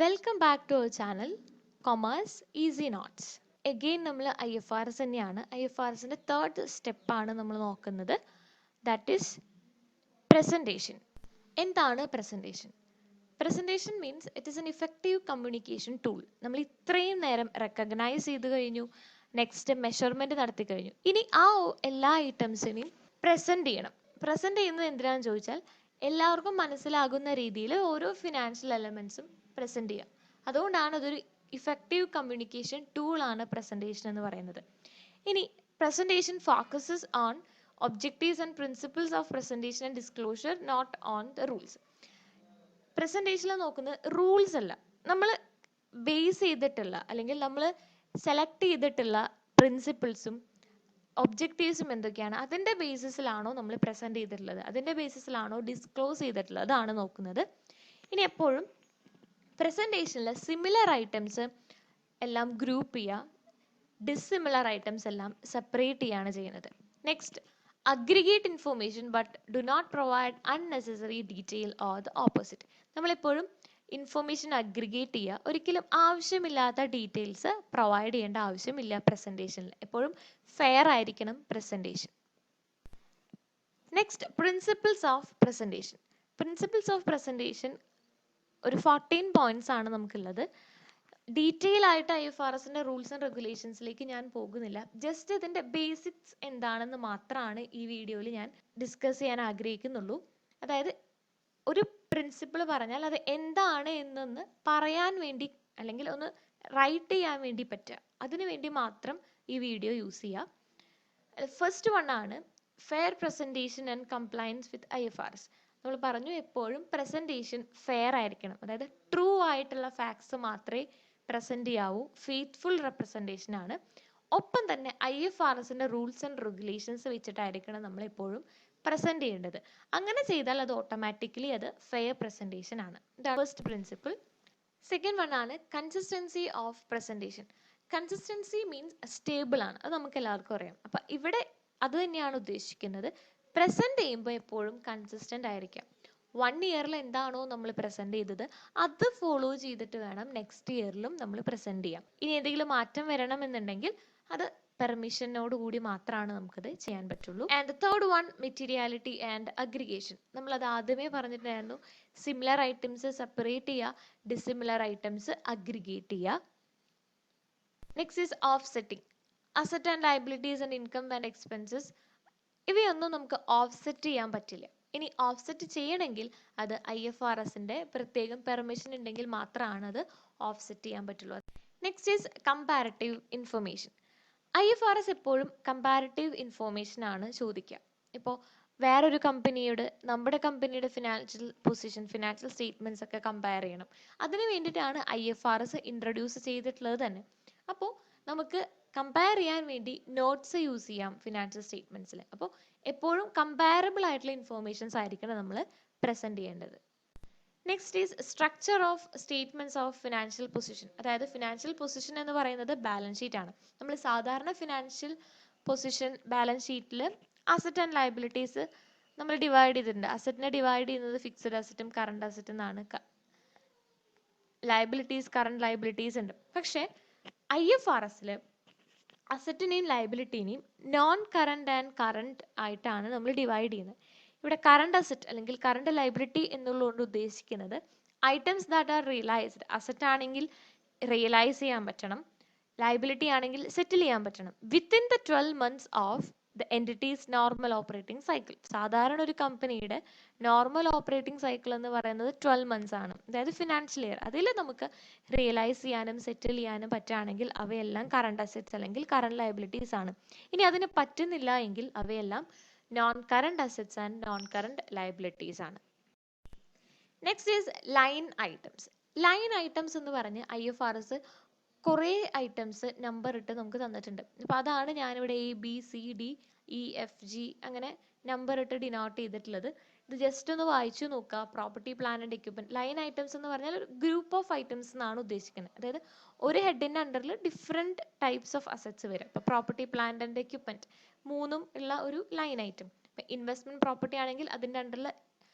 Welcome back to our channel commerce easy notes. Again നമ്മൾ IFRS തന്നെയാണ്. IFRSൻ്റെ third സ്റ്റെപ്പാണ് നമ്മൾ നോക്കുന്നത്. That is presentation. എന്താണ് presentation? Presentation means it is an effective communication tool. നമ്മൾ ഇത്രയും നേരം റെക്കഗ്നൈസ് ചെയ്ത് കഴിഞ്ഞു, നെക്സ്റ്റ് മെഷർമെൻറ്റ് നടത്തി കഴിഞ്ഞു. ഇനി ആ എല്ലാ ഐറ്റംസിനെയും പ്രസൻറ്റ് ചെയ്യണം. പ്രസൻറ്റ് ചെയ്യുന്നത് എന്തിനാണെന്ന് ചോദിച്ചാൽ എല്ലാവർക്കും മനസ്സിലാകുന്ന രീതിയിൽ ഓരോ ഫിനാൻഷ്യൽ എലമെൻറ്റ്സും പ്രസൻറ്റ് ചെയ്യാം. അതുകൊണ്ടാണ് അതൊരു ഇഫക്റ്റീവ് കമ്മ്യൂണിക്കേഷൻ ടൂളാണ് പ്രസൻറ്റേഷൻ എന്ന് പറയുന്നത്. ഇനി presentation focuses on objectives and principles of presentation and disclosure, not on the rules. പ്രസൻറ്റേഷനിൽ നോക്കുന്നത് റൂൾസ് അല്ല, നമ്മൾ ബേസ് ചെയ്തിട്ടുള്ള അല്ലെങ്കിൽ നമ്മൾ സെലക്ട് ചെയ്തിട്ടുള്ള പ്രിൻസിപ്പിൾസും ഒബ്ജക്റ്റീവ്സും എന്തൊക്കെയാണ്, അതിൻ്റെ ബേസിസിലാണോ നമ്മൾ പ്രസൻറ്റ് ചെയ്തിട്ടുള്ളത്, അതിൻ്റെ ബേസിസിലാണോ ഡിസ്ക്ലോസ് ചെയ്തിട്ടുള്ളത്, അതാണ് നോക്കുന്നത്. ഇനി എപ്പോഴും പ്രസൻറ്റേഷനിൽ സിമിലർ ഐറ്റംസ് എല്ലാം ഗ്രൂപ്പ് ചെയ്യുക, ഡിസ്സിമിലർ ഐറ്റംസ് എല്ലാം സെപ്പറേറ്റ് ചെയ്യുകയാണ് ചെയ്യുന്നത്. Next, aggregate information but do not provide unnecessary detail or the opposite. നമ്മളെപ്പോഴും ഇൻഫോർമേഷൻ അഗ്രിഗേറ്റ് ചെയ്യുക, ഒരിക്കലും ആവശ്യമില്ലാത്ത ഡീറ്റെയിൽസ് പ്രൊവൈഡ് ചെയ്യേണ്ട ആവശ്യമില്ല പ്രസൻറ്റേഷനിൽ. എപ്പോഴും ഫെയർ ആയിരിക്കണം presentation. Next, principles of presentation. Principles of presentation ഒരു 14 പോയിന്റ്സ് ആണ് നമുക്കുള്ളത്. ഡീറ്റെയിൽ ആയിട്ട് IFRSൻ്റെ റൂൾസ് ആൻഡ് റെഗുലേഷൻസിലേക്ക് ഞാൻ പോകുന്നില്ല. ജസ്റ്റ് ഇതിൻ്റെ ബേസിക്സ് എന്താണെന്ന് മാത്രമാണ് ഈ വീഡിയോയിൽ ഞാൻ ഡിസ്കസ് ചെയ്യാൻ ആഗ്രഹിക്കുന്നുള്ളൂ. അതായത് ഒരു പ്രിൻസിപ്പിൾ പറഞ്ഞാൽ അത് എന്താണ് എന്നൊന്ന് പറയാൻ വേണ്ടി അല്ലെങ്കിൽ ഒന്ന് റൈറ്റ് ചെയ്യാൻ വേണ്ടി പറ്റുക, അതിനു വേണ്ടി മാത്രം ഈ വീഡിയോ യൂസ് ചെയ്യുക. ഫസ്റ്റ് വൺ ആണ് fair presentation and compliance with IFRS. നമ്മൾ പറഞ്ഞു എപ്പോഴും പ്രസൻറ്റേഷൻ ഫെയർ ആയിരിക്കണം, അതായത് ട്രൂ ആയിട്ടുള്ള ഫാക്ട്സ് മാത്രമേ പ്രസൻറ്റ് ചെയ്യാവൂ, ഫെയ്ത്ത്ഫുൾ റെപ്രസെൻറ്റേഷൻ ആണ്. ഒപ്പം തന്നെ IFRSൻ്റെ റൂൾസ് ആൻഡ് റെഗുലേഷൻസ് വെച്ചിട്ടായിരിക്കണം നമ്മൾ എപ്പോഴും പ്രസൻറ്റ് ചെയ്യേണ്ടത്. അങ്ങനെ ചെയ്താൽ അത് ഓട്ടോമാറ്റിക്കലി അത് ഫെയർ പ്രസൻറ്റേഷൻ ആണ്. First principle. സെക്കൻഡ് വൺ ആണ് consistency of presentation. Consistency means stable ആണ്, അത് നമുക്ക് എല്ലാവർക്കും അറിയാം. അപ്പം ഇവിടെ അത് തന്നെയാണ് ഉദ്ദേശിക്കുന്നത്. പ്രസൻറ്റ് ചെയ്യുമ്പോൾ എപ്പോഴും കൺസിസ്റ്റൻ്റ് ആയിരിക്കാം. 1 ഇയറിൽ എന്താണോ നമ്മൾ പ്രസൻറ്റ് ചെയ്തത് അത് ഫോളോ ചെയ്തിട്ട് വേണം നെക്സ്റ്റ് ഇയറിലും നമ്മൾ പ്രസൻറ്റ് ചെയ്യാം. ഇനി എന്തെങ്കിലും മാറ്റം വരണമെന്നുണ്ടെങ്കിൽ അത് പെർമിഷനോട് കൂടി മാത്രമാണ് നമുക്കത് ചെയ്യാൻ പറ്റുള്ളൂ. And the third one, materiality and aggregation. നമ്മളത് ആദ്യമേ പറഞ്ഞിട്ടുണ്ടായിരുന്നു. സിമിലർ ഐറ്റംസ് സെപ്പറേറ്റ് ചെയ്യുക, ഡിസിമിലർ ഐറ്റംസ് അഗ്രിഗേറ്റ് ചെയ്യുക. Next is of setting. Asset and liabilities and income and expenses, ഇവയൊന്നും നമുക്ക് ഓഫ്സെറ്റ് ചെയ്യാൻ പറ്റില്ല. ഇനി ഓഫ്സെറ്റ് ചെയ്യണമെങ്കിൽ അത് IFRSൻ്റെ പ്രത്യേകം പെർമിഷൻ ഉണ്ടെങ്കിൽ മാത്രമാണ് അത് ഓഫ്സെറ്റ് ചെയ്യാൻ പറ്റുള്ളൂ. Next is comparative information. IFRS എപ്പോഴും കമ്പാരറ്റീവ് ഇൻഫോർമേഷൻ ആണ് ചോദിക്കുക. ഇപ്പോൾ വേറൊരു കമ്പനിയോട് നമ്മുടെ കമ്പനിയുടെ ഫിനാൻഷ്യൽ പൊസിഷൻ, ഫിനാൻഷ്യൽ സ്റ്റേറ്റ്മെൻറ്റ്സ് ഒക്കെ കമ്പയർ ചെയ്യണം. അതിന് വേണ്ടിയിട്ടാണ് IFRS ഇൻട്രൊഡ്യൂസ് ചെയ്തിട്ടുള്ളത് തന്നെ. അപ്പോൾ നമുക്ക് കമ്പയർ ചെയ്യാൻ വേണ്ടി നോട്ട്സ് യൂസ് ചെയ്യാം ഫിനാൻഷ്യൽ സ്റ്റേറ്റ്മെൻറ്റ്സിൽ. അപ്പോൾ എപ്പോഴും കമ്പാരബിൾ ആയിട്ടുള്ള ഇൻഫോർമേഷൻസ് ആയിരിക്കണം നമ്മൾ പ്രസൻറ്റ് ചെയ്യേണ്ടത്. Next is structure of statements of financial position. അതായത് ഫിനാൻഷ്യൽ പൊസിഷൻ എന്ന് പറയുന്നത് ബാലൻസ് ഷീറ്റ് ആണ്. നമ്മൾ സാധാരണ ഫിനാൻഷ്യൽ പൊസിഷൻ ബാലൻസ് ഷീറ്റിൽ അസറ്റ് ആൻഡ് ലയബിലിറ്റീസ് നമ്മൾ ഡിവൈഡ് ചെയ്തിട്ടുണ്ട്. അസറ്റിനെ ഡിവൈഡ് ചെയ്യുന്നത് ഫിക്സഡ് അസറ്റും കറണ്ട് അസറ്റും എന്നാണ്. ലയബിലിറ്റീസ്, കറണ്ട് ലയബിലിറ്റീസ് ഉണ്ട്. പക്ഷേ IFRSൽ അസറ്റിനെയും ലയബിലിറ്റീനെയും നോൺ കറണ്ട് ആൻഡ് കറണ്ട് ആയിട്ടാണ് നമ്മൾ ഡിവൈഡ് ചെയ്യുന്നത്. ഇവിടെ കറണ്ട് അസറ്റ് അല്ലെങ്കിൽ കറണ്ട് ലയബിലിറ്റി എന്നുള്ളതുകൊണ്ട് ഉദ്ദേശിക്കുന്നത് items that are realised. Asset ആണെങ്കിൽ റിയലൈസ് ചെയ്യാൻ പറ്റണം, ലയബിലിറ്റി ആണെങ്കിൽ സെറ്റിൽ ചെയ്യാൻ പറ്റണം within the 12 months of the entity's normal operating cycle. സാധാരണ ഒരു കമ്പനിയുടെ നോർമൽ ഓപ്പറേറ്റിംഗ് സൈക്കിൾ എന്ന് പറയുന്നത് 12 months ആണ്, അതായത് ഫിനാൻഷ്യൽ ഇയർ. അതിൽ നമുക്ക് റിയലൈസ് ചെയ്യാനും സെറ്റിൽ ചെയ്യാനും പറ്റുകയാണെങ്കിൽ അവയെല്ലാം കറണ്ട് അസറ്റ്സ് അല്ലെങ്കിൽ കറണ്ട് ലയബിലിറ്റീസ് ആണ്. ഇനി അതിന് പറ്റുന്നില്ല എങ്കിൽ അവയെല്ലാം non current assets and non current liabilities ആണ്. Next is line items. Line items എന്ന് പറഞ്ഞ് IFRS കുറേ ഐറ്റംസ് നമ്പർ ഇട്ട് നമുക്ക് തന്നിട്ടുണ്ട്. അപ്പോൾ അതാണ് ഞാനിവിടെ ABCDEFG അങ്ങനെ നമ്പർ ഇട്ട് ഡിനോട്ട് ചെയ്തിട്ടുള്ളത്. ഇത് ജസ്റ്റ് ഒന്ന് വായിച്ചു നോക്കുക. Property, plant and equipment. Line items എന്ന് പറഞ്ഞാൽ ഒരു ഗ്രൂപ്പ് ഓഫ് ഐറ്റംസ് എന്നാണ് ഉദ്ദേശിക്കുന്നത്. അതായത് ഒരു ഹെഡിൻ്റെ അണ്ടറിൽ ഡിഫറെൻറ്റ് ടൈപ്സ് ഓഫ് അസറ്റ്സ് വരും. ഇപ്പോൾ പ്രോപ്പർട്ടി, പ്ലാന്റ് ആൻഡ് എക്യുപ്മെന്റ് മൂന്നും ഉള്ള ഒരു ലൈൻ ഐറ്റം. ഇപ്പം ഇൻവെസ്റ്റ്മെന്റ് പ്രോപ്പർട്ടി ആണെങ്കിൽ അതിൻ്റെ അണ്ടറിൽ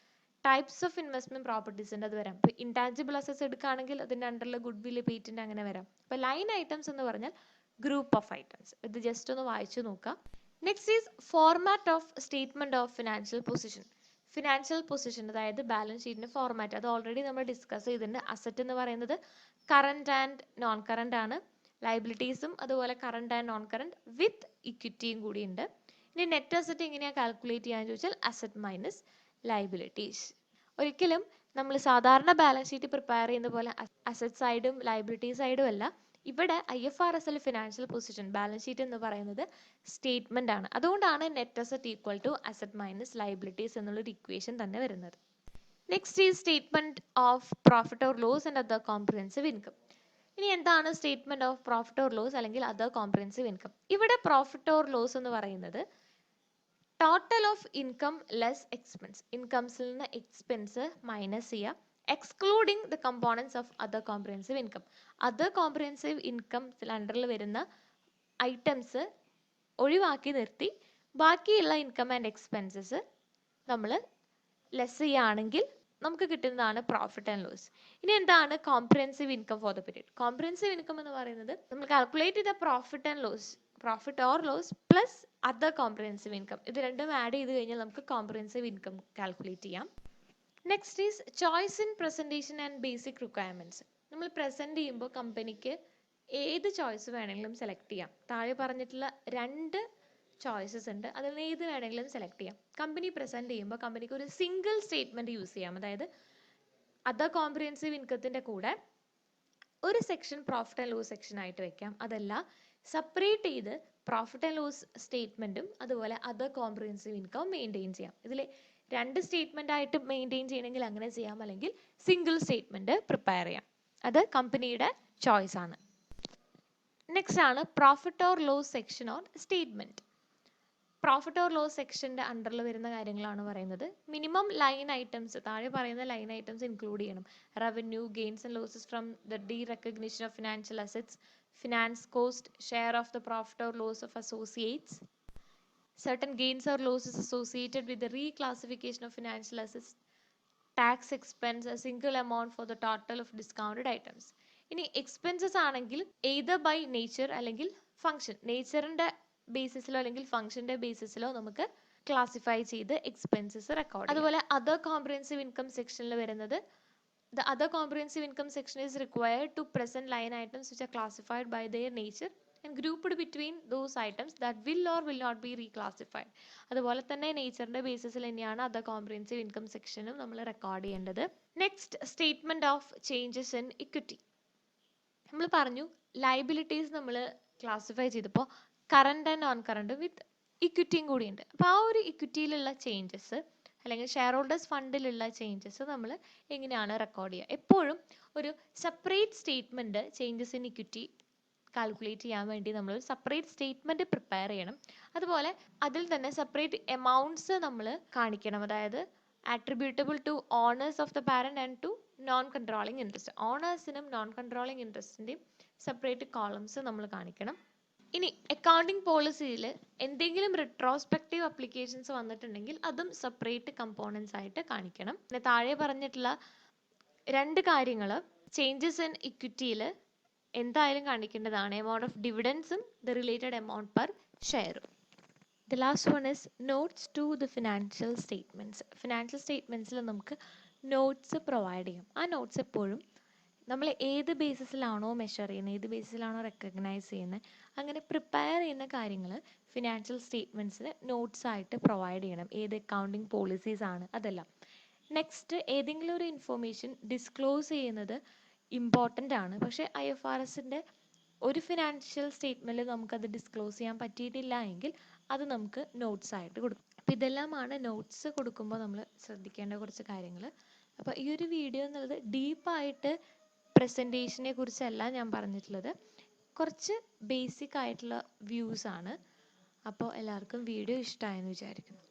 ടൈപ്സ് ഓഫ് ഇൻവെസ്റ്റ്മെന്റ് പ്രോപ്പർട്ടീസ് ഉണ്ട്, അത് വരാം. ഇപ്പോൾ ഇൻടാഞ്ചിബിൾ അസറ്റ്സ് എടുക്കുകയാണെങ്കിൽ അതിൻ്റെ അണ്ടറിൽ ഗുഡ് വില്ല്, പേറ്റന്റ് അങ്ങനെ വരാം. അപ്പോൾ ലൈൻ ഐറ്റംസ് എന്ന് പറഞ്ഞാൽ ഗ്രൂപ്പ് ഓഫ് ഐറ്റംസ്. ഇത് ജസ്റ്റ് ഒന്ന് വായിച്ചു നോക്കാം. Next is format of statement of financial position. Financial position അതായത് ബാലൻസ് ഷീറ്റിന്റെ ഫോർമാറ്റ് അത് ഓൾറെഡി നമ്മൾ ഡിസ്കസ് ചെയ്തിട്ടുണ്ട്. അസറ്റ് എന്ന് പറയുന്നത് കറന്റ് ആൻഡ് നോൺ കറന്റ് ആണ്. ലയബിലിറ്റീസും അതുപോലെ കറന്റ് ആൻഡ് നോൺ കറന്റ് വിത്ത് ഇക്വിറ്റിയും കൂടി ഉണ്ട്. ഇനി നെറ്റ് അസറ്റ് എങ്ങനെയാണ് കാൽക്കുലേറ്റ് ചെയ്യാന്ന് ചോദിച്ചാൽ അസറ്റ് മൈനസ് ലയബിലിറ്റീസ്. ഒരിക്കലും നമ്മൾ സാധാരണ ബാലൻസ് ഷീറ്റ് പ്രിപ്പയർ ചെയ്യുന്ന പോലെ അസറ്റ് സൈഡും ലയബിലിറ്റി സൈഡും അല്ല. ഇവിടെ IFRS financial position balance sheet എന്ന് പറയുന്നത് സ്റ്റേറ്റ്മെന്റ് ആണ്. അതുകൊണ്ടാണ് net asset equal to asset minus liabilities എന്നുള്ളൊരു ഇക്വേഷൻ തന്നെ വരുന്നത്. Next is statement of profit or loss and other comprehensive income. ഇനി എന്താണ് statement of profit or loss അല്ലെങ്കിൽ അതർ കോംപ്രിഹെൻസീവ് ഇൻകം? ഇവിടെ പ്രോഫിറ്റ് ഓർ ലോസ് എന്ന് പറയുന്നത് total of income less expense. ഇൻകംസിൽ നിന്ന് എക്സ്പെൻസ് മൈനസ് ചെയ്യുക, excluding the components of other comprehensive income. Other comprehensive income അണ്ടറിൽ വരുന്ന ഐറ്റംസ് ഒഴിവാക്കി നിർത്തി ബാക്കിയുള്ള ഇൻകം ആൻഡ് എക്സ്പെൻസസ് നമ്മൾ ലെസ് ചെയ്യുകയാണെങ്കിൽ നമുക്ക് കിട്ടുന്നതാണ് പ്രോഫിറ്റ് ആൻഡ് ലോസ്. ഇനി എന്താണ് comprehensive income for the period? Comprehensive income എന്ന് പറയുന്നത് നമ്മൾ കാൽക്കുലേറ്റ് ചെയ്ത profit and loss, profit or loss plus other comprehensive income, ഇത് രണ്ടും ആഡ് ചെയ്ത് കഴിഞ്ഞാൽ നമുക്ക് കോംപ്രിഹെൻസീവ് ഇൻകം കാൽക്കുലേറ്റ് ചെയ്യാം. Next is choice in presentation and basic requirements. നമ്മൾ പ്രസന്റ് ചെയ്യുമ്പോൾ കമ്പനിക്ക് ഏത് ചോയ്സ് വേണമെങ്കിലും സെലക്ട് ചെയ്യാം. താഴെ പറഞ്ഞിട്ടുള്ള 2 ചോയ്സസ് ഉണ്ട്, അതിൽ നിന്ന് ഏത് വേണമെങ്കിലും സെലക്ട് ചെയ്യാം. കമ്പനി പ്രസന്റ് ചെയ്യുമ്പോൾ കമ്പനിക്ക് ഒരു സിംഗിൾ സ്റ്റേറ്റ്മെന്റ് യൂസ് ചെയ്യാം. അതായത് അതർ കോംപ്രിഹെൻസീവ് ഇൻകത്തിന്റെ കൂടെ ഒരു section profit and loss section ആയിട്ട് വെക്കാം. അതല്ല സെപ്പറേറ്റ് ചെയ്ത് പ്രോഫിറ്റ് ആൻഡ് ലോസ് സ്റ്റേറ്റ്മെന്റും അതുപോലെ അതർ കോംപ്രിഹെൻസീവ് ഇൻകം മെയിൻറ്റെയിൻ ചെയ്യാം. ഇതിൽ 2 സ്റ്റേറ്റ്മെന്റ് ആയിട്ട് മെയിൻറ്റെയിൻ ചെയ്യണമെങ്കിൽ അങ്ങനെ ചെയ്യാം, അല്ലെങ്കിൽ സിംഗിൾ സ്റ്റേറ്റ്മെന്റ് പ്രിപ്പയർ ചെയ്യാം. അത് കമ്പനിയുടെ ചോയ്സ് ആണ്. നെക്സ്റ്റ് ആണ് profit or loss section or statement. Profit or loss സെക്ഷന്റെ അണ്ടറിൽ വരുന്ന കാര്യങ്ങളാണ് പറയുന്നത്. മിനിമം ലൈൻ ഐറ്റംസ്, താഴെ പറയുന്ന ലൈൻ ഐറ്റംസ് ഇൻക്ലൂഡ് ചെയ്യണം. Revenue, gains and losses from the derecognition of financial assets, finance cost, share of the profit or loss of associates, certain gains or losses associated with the reclassification of financial assets, tax expense, a single amount for the total of discounted items. ഇനി expenses ആണെങ്കിൽ either by nature അല്ലെങ്കിൽ function, നേച്ചറിന്റെ ബേസിസിലോ അല്ലെങ്കിൽ ഫംഗ്ഷന്റെ ബേസിസിലോ നമുക്ക് classify ചെയ്ത് expenses record ചെയ്യാം. അതുപോലെ other comprehensive income സെക്ഷനിൽ വരുന്നത് the other comprehensive income section is required to present line items which are classified by their nature and grouped between those items that will or will not be reclassified. അതുപോലെ തന്നെ നേച്ചറിന്റെ ബേസിസിൽ തന്നെയാണ് other comprehensive income സെക്ഷനും നമ്മൾ record ചെയ്യേണ്ടത്. Next statement of changes in equity. നമ്മൾ പറഞ്ഞു liabilities നമ്മൾ classify ചെയ്തപ്പോൾ കറന്റ് ആൻഡ് നോൺ കറന്റ് വിത്ത് ഇക്വിറ്റിയും കൂടിയുണ്ട്. അപ്പോൾ ആ ഒരു ഇക്വിറ്റിയിലുള്ള ചേഞ്ചസ് അല്ലെങ്കിൽ ഷെയർ ഹോൾഡേഴ്സ് ഫണ്ടിലുള്ള ചേഞ്ചസ് നമ്മൾ എങ്ങനെയാണ് റെക്കോർഡ് ചെയ്യുക? എപ്പോഴും ഒരു separate statement changes in equity calculate ചെയ്യാൻ വേണ്ടി നമ്മൾ ഒരു സെപ്പറേറ്റ് സ്റ്റേറ്റ്മെന്റ് പ്രിപ്പയർ ചെയ്യണം. അതുപോലെ അതിൽ തന്നെ സെപ്പറേറ്റ് എമൗണ്ട്സ് നമ്മൾ കാണിക്കണം. അതായത് attributable to owners of the parent and to non controlling interest. ഓണേഴ്സിനും നോൺ കൺട്രോളിങ് ഇൻട്രസ്റ്റിൻ്റെയും സെപ്പറേറ്റ് കോളംസ് നമ്മൾ കാണിക്കണം. ഇനി അക്കൗണ്ടിങ് പോളിസിയിൽ എന്തെങ്കിലും റിട്രോസ്പെക്റ്റീവ് അപ്ലിക്കേഷൻസ് വന്നിട്ടുണ്ടെങ്കിൽ അതും സെപ്പറേറ്റ് കമ്പോണൻസ് ആയിട്ട് കാണിക്കണം. പിന്നെ താഴെ പറഞ്ഞിട്ടുള്ള 2 കാര്യങ്ങൾ ചേഞ്ചസ് ഇൻ ഇക്വിറ്റിയിൽ എന്തായാലും കാണിക്കേണ്ടതാണ്. എമൗണ്ട് ഓഫ് ഡിവിഡൻസും ദ റിലേറ്റഡ് എമൗണ്ട് പെർ ഷെയറും. The last one is notes to the financial statements. Financial സ്റ്റേറ്റ്മെൻറ്റ്സിൽ നമുക്ക് നോട്ട്സ് പ്രൊവൈഡ് ചെയ്യും. ആ നോട്ട്സ് എപ്പോഴും നമ്മൾ ഏത് ബേസിസിലാണോ മെഷർ ചെയ്യുന്നത്, ഏത് ബേസിസിലാണോ റെക്കഗ്നൈസ് ചെയ്യുന്നത്, അങ്ങനെ പ്രിപ്പയർ ചെയ്യുന്ന കാര്യങ്ങൾ ഫിനാൻഷ്യൽ സ്റ്റേറ്റ്മെൻറ്റ്സിന് നോട്ട്സ് ആയിട്ട് പ്രൊവൈഡ് ചെയ്യണം. ഏത് അക്കൗണ്ടിങ് പോളിസീസ് ആണ് അതെല്ലാം. നെക്സ്റ്റ് ഏതെങ്കിലും ഒരു ഇൻഫോർമേഷൻ ഡിസ്ക്ലോസ് ചെയ്യുന്നത് ഇമ്പോർട്ടൻ്റ് ആണ്. പക്ഷേ IFRSൻ്റെ ഒരു ഫിനാൻഷ്യൽ സ്റ്റേറ്റ്മെൻറ്റിൽ നമുക്കത് ഡിസ്ക്ലോസ് ചെയ്യാൻ പറ്റിയിട്ടില്ല എങ്കിൽ അത് നമുക്ക് നോട്ട്സ് ആയിട്ട് കൊടുക്കും. അപ്പോൾ ഇതെല്ലാമാണ് നോട്ട്സ് കൊടുക്കുമ്പോൾ നമ്മൾ ശ്രദ്ധിക്കേണ്ട കുറച്ച് കാര്യങ്ങൾ. അപ്പോൾ ഈ ഒരു വീഡിയോ എന്നുള്ളത് ഡീപ്പായിട്ട് പ്രസൻറ്റേഷനെ കുറിച്ചല്ല ഞാൻ പറഞ്ഞിട്ടുള്ളത്, കുറച്ച് ബേസിക് ആയിട്ടുള്ള വ്യൂസ് ആണ്. അപ്പോൾ എല്ലാവർക്കും വീഡിയോ ഇഷ്ടമായെന്ന് വിചാരിക്കുന്നു.